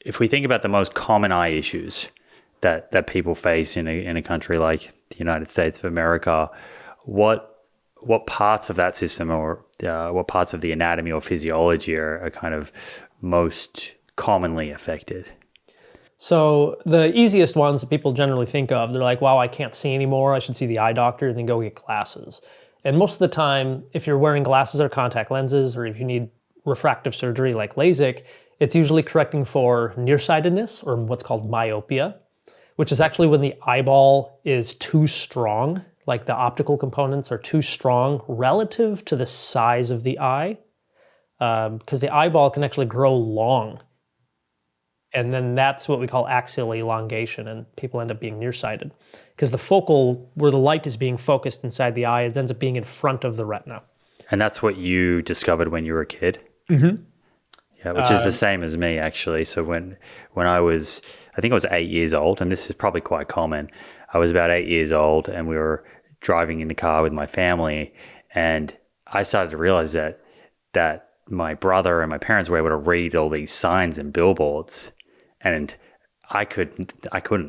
if we think about the most common eye issues that people face in a country like the United States of America, what parts of that system or what parts of the anatomy or physiology are kind of most commonly affected? So the easiest ones that people generally think of, they're like, wow, I can't see anymore, I should see the eye doctor, and then go get glasses. And most of the time, if you're wearing glasses or contact lenses, or if you need refractive surgery like LASIK, it's usually correcting for nearsightedness, or what's called myopia, which is actually when the eyeball is too strong, like the optical components are too strong relative to the size of the eye, because the eyeball can actually grow long. And then that's what we call axial elongation, and people end up being nearsighted. Because the focal, where the light is being focused inside the eye, it ends up being in front of the retina. And that's what you discovered when you were a kid? Mm-hmm. Yeah, which is the same as me, actually. So when I was, I think I was 8 years old, and this is probably quite common. I was about 8 years old, and we were driving in the car with my family, and I started to realize that my brother and my parents were able to read all these signs and billboards, and I couldn't.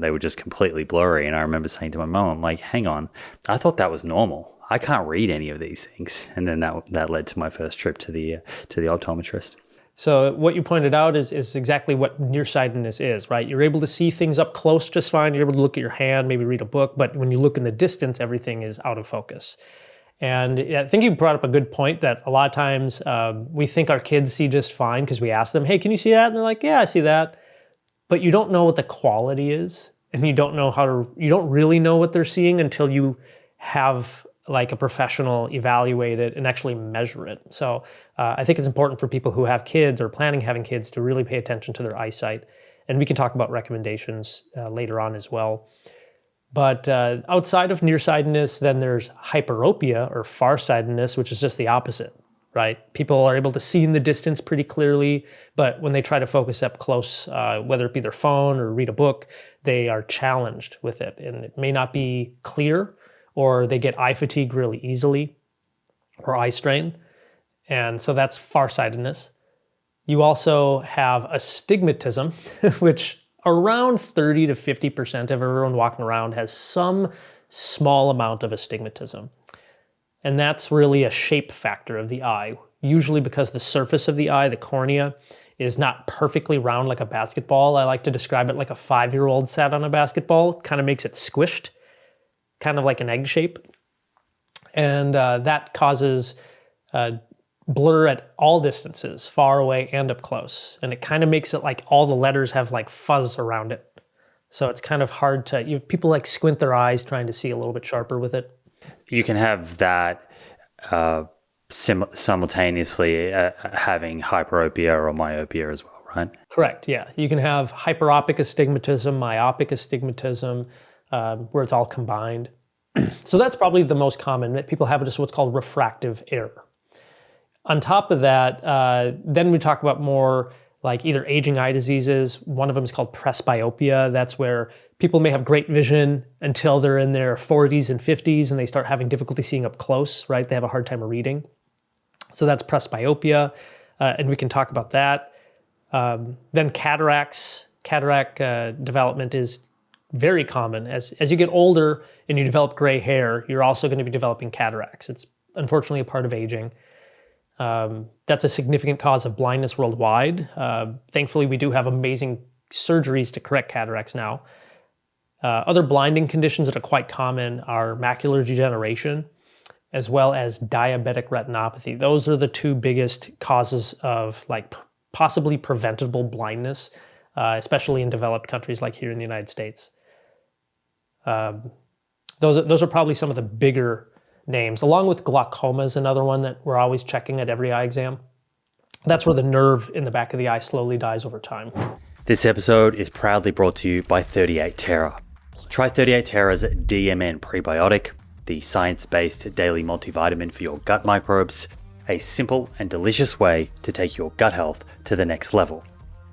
They were just completely blurry. And I remember saying to my mom, I'm like, hang on, I thought that was normal. I can't read any of these things. And then that led to my first trip to the optometrist. So what you pointed out is exactly what nearsightedness is, right? You're able to see things up close just fine. You're able to look at your hand, maybe read a book, but when you look in the distance, everything is out of focus. And I think you brought up a good point that a lot of times we think our kids see just fine because we ask them, hey, can you see that? And they're like, yeah, I see that. But you don't know what the quality is, and you don't really know what they're seeing until you have like a professional evaluate it and actually measure it. So I think it's important for people who have kids or planning having kids to really pay attention to their eyesight. And we can talk about recommendations later on as well. But outside of nearsightedness, then there's hyperopia or farsightedness, which is just the opposite, right? People are able to see in the distance pretty clearly, but when they try to focus up close, whether it be their phone or read a book, they are challenged with it. And it may not be clear, or they get eye fatigue really easily, or eye strain. And so that's farsightedness. You also have astigmatism, which around 30 to 50% of everyone walking around has some small amount of astigmatism. And that's really a shape factor of the eye, usually because the surface of the eye, the cornea, is not perfectly round like a basketball. I like to describe it like a 5-year-old sat on a basketball. It kind of makes it squished, kind of like an egg shape. And that causes blur at all distances, far away and up close. And it kind of makes it like all the letters have like fuzz around it. So it's kind of hard to, people like squint their eyes trying to see a little bit sharper with it. You can have that simultaneously having hyperopia or myopia as well, right? Correct, yeah. You can have hyperopic astigmatism, myopic astigmatism, where it's all combined. So that's probably the most common. People have just what's called refractive error. On top of that, then we talk about more like either aging eye diseases. One of them is called presbyopia. That's where people may have great vision until they're in their 40s and 50s and they start having difficulty seeing up close, right? They have a hard time reading. So that's presbyopia, and we can talk about that. Then cataracts. Cataract development is very common. As you get older and you develop gray hair, you're also going to be developing cataracts. It's unfortunately a part of aging. That's a significant cause of blindness worldwide. Thankfully, we do have amazing surgeries to correct cataracts now. Other blinding conditions that are quite common are macular degeneration, as well as diabetic retinopathy. Those are the two biggest causes of like possibly preventable blindness, especially in developed countries like here in the United States. Those are probably some of the bigger names, along with glaucoma is another one that we're always checking at every eye exam. That's where the nerve in the back of the eye slowly dies over time. This episode is proudly brought to you by 38 Terra. Try 38 Terra's DMN prebiotic, the science-based daily multivitamin for your gut microbes, a simple and delicious way to take your gut health to the next level.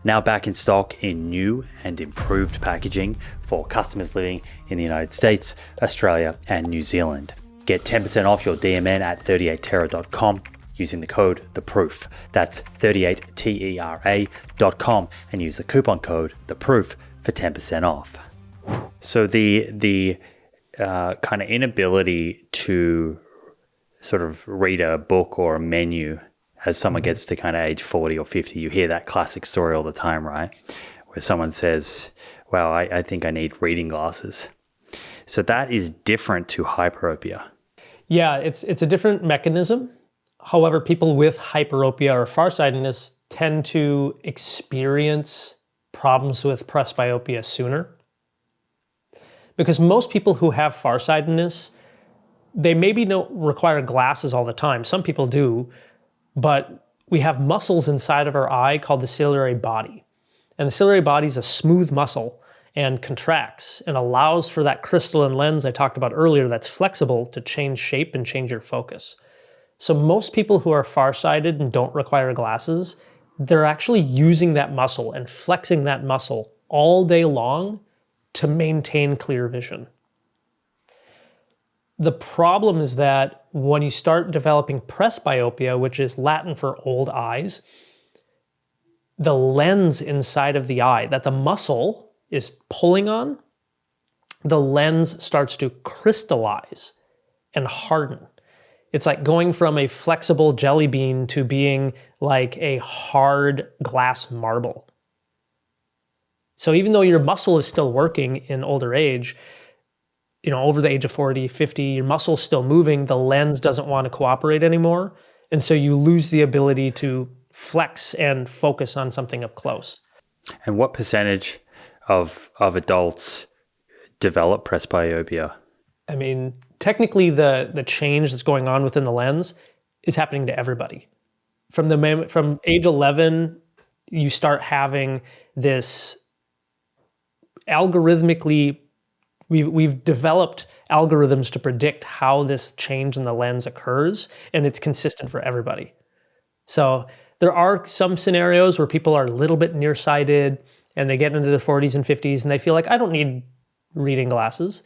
Now back in stock in new and improved packaging for customers living in the United States, Australia, and New Zealand. Get 10% off your DMN at 38terra.com. using the code THEPROOF. That's 38tera.com and use the coupon code THEPROOF for 10% off. So the kind of inability to sort of read a book or a menu as someone gets to kind of age 40 or 50, you hear that classic story all the time, right? Where someone says, well, I think I need reading glasses. So that is different to hyperopia. Yeah, it's a different mechanism. However, people with hyperopia or farsightedness tend to experience problems with presbyopia sooner. Because most people who have farsightedness, they maybe don't require glasses all the time. Some people do, but we have muscles inside of our eye called the ciliary body. And the ciliary body is a smooth muscle and contracts and allows for that crystalline lens I talked about earlier that's flexible to change shape and change your focus. So most people who are farsighted and don't require glasses, they're actually using that muscle and flexing that muscle all day long to maintain clear vision. The problem is that when you start developing presbyopia, which is Latin for old eyes, the lens inside of the eye that the muscle is pulling on, the lens starts to crystallize and harden. It's like going from a flexible jelly bean to being like a hard glass marble. So even though your muscle is still working in older age, over the age of 40, 50, your muscle's still moving, the lens doesn't want to cooperate anymore. And so you lose the ability to flex and focus on something up close. And what percentage of adults develop presbyopia? I mean, technically the change that's going on within the lens is happening to everybody. From age 11, you start having this algorithmically, we've developed algorithms to predict how this change in the lens occurs, and it's consistent for everybody. So there are some scenarios where people are a little bit nearsighted and they get into the 40s and 50s and they feel like, I don't need reading glasses.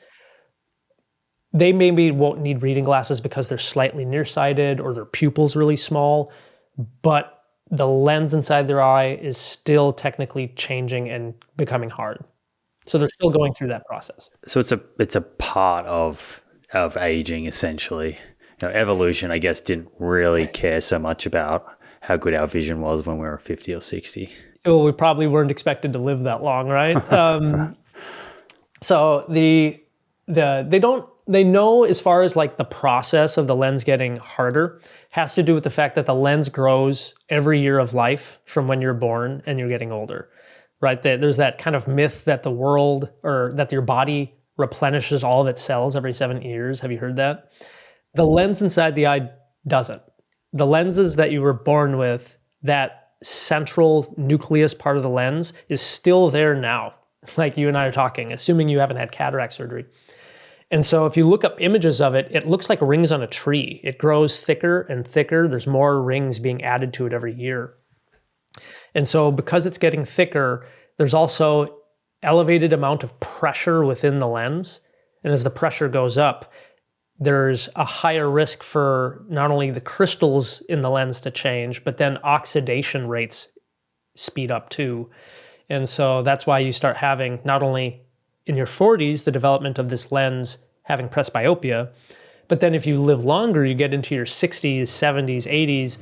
They maybe won't need reading glasses because they're slightly nearsighted or their pupil's really small, but the lens inside their eye is still technically changing and becoming hard. So they're still going through that process. So it's a part of aging, essentially. Evolution, I guess, didn't really care so much about how good our vision was when we were 50 or 60. Well, we probably weren't expected to live that long, right? So they know as far as like the process of the lens getting harder has to do with the fact that the lens grows every year of life from when you're born and you're getting older. Right? There's that kind of myth that the world or that your body replenishes all of its cells every 7 years. Have you heard that? The lens inside the eye doesn't. The lenses that you were born with, that central nucleus part of the lens is still there now, like you and I are talking, assuming you haven't had cataract surgery. And so if you look up images of it, it looks like rings on a tree. It grows thicker and thicker. There's more rings being added to it every year. And so because it's getting thicker, there's also elevated amount of pressure within the lens. And as the pressure goes up, there's a higher risk for not only the crystals in the lens to change, but then oxidation rates speed up too. And so that's why you start having not only in your 40s, the development of this lens having presbyopia, but then if you live longer, you get into your 60s, 70s, 80s,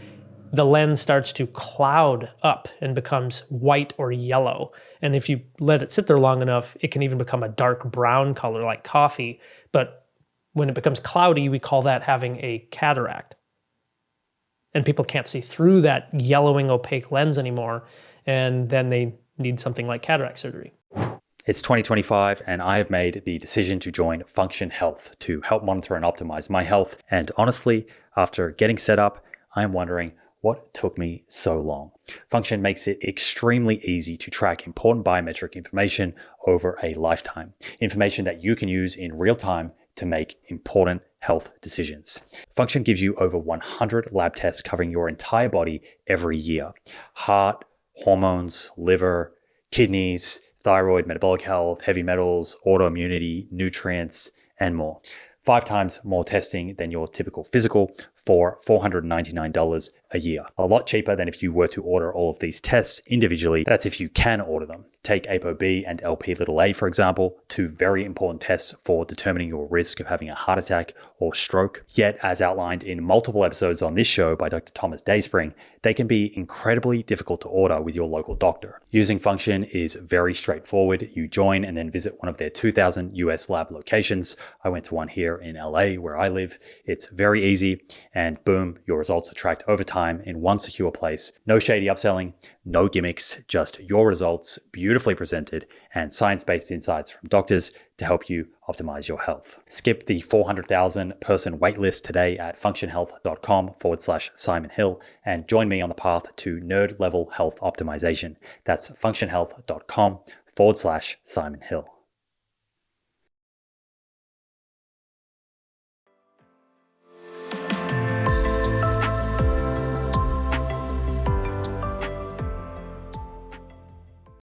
the lens starts to cloud up and becomes white or yellow. And if you let it sit there long enough, it can even become a dark brown color like coffee. But when it becomes cloudy, we call that having a cataract. And people can't see through that yellowing opaque lens anymore. And then they need something like cataract surgery. It's 2025 and I have made the decision to join Function Health to help monitor and optimize my health. And honestly, after getting set up, I'm wondering, what took me so long? Function makes it extremely easy to track important biometric information over a lifetime, information that you can use in real time to make important health decisions. Function gives you over 100 lab tests covering your entire body every year. Heart, hormones, liver, kidneys, thyroid, metabolic health, heavy metals, autoimmunity, nutrients, and more. 5 times more testing than your typical physical, for $499 a year. A lot cheaper than if you were to order all of these tests individually. That's if you can order them. Take ApoB and Lp(a), for example, two very important tests for determining your risk of having a heart attack or stroke. Yet, as outlined in multiple episodes on this show by Dr. Thomas Dayspring, they can be incredibly difficult to order with your local doctor. Using Function is very straightforward. You join and then visit one of their 2,000 US lab locations. I went to one here in LA where I live. It's very easy, and boom, your results are tracked over time in one secure place. No shady upselling, no gimmicks, just your results beautifully presented and science-based insights from doctors to help you optimize your health. Skip the 400,000 person waitlist today at functionhealth.com/Simon Hill and join me on the path to nerd level health optimization. That's functionhealth.com/Simon Hill.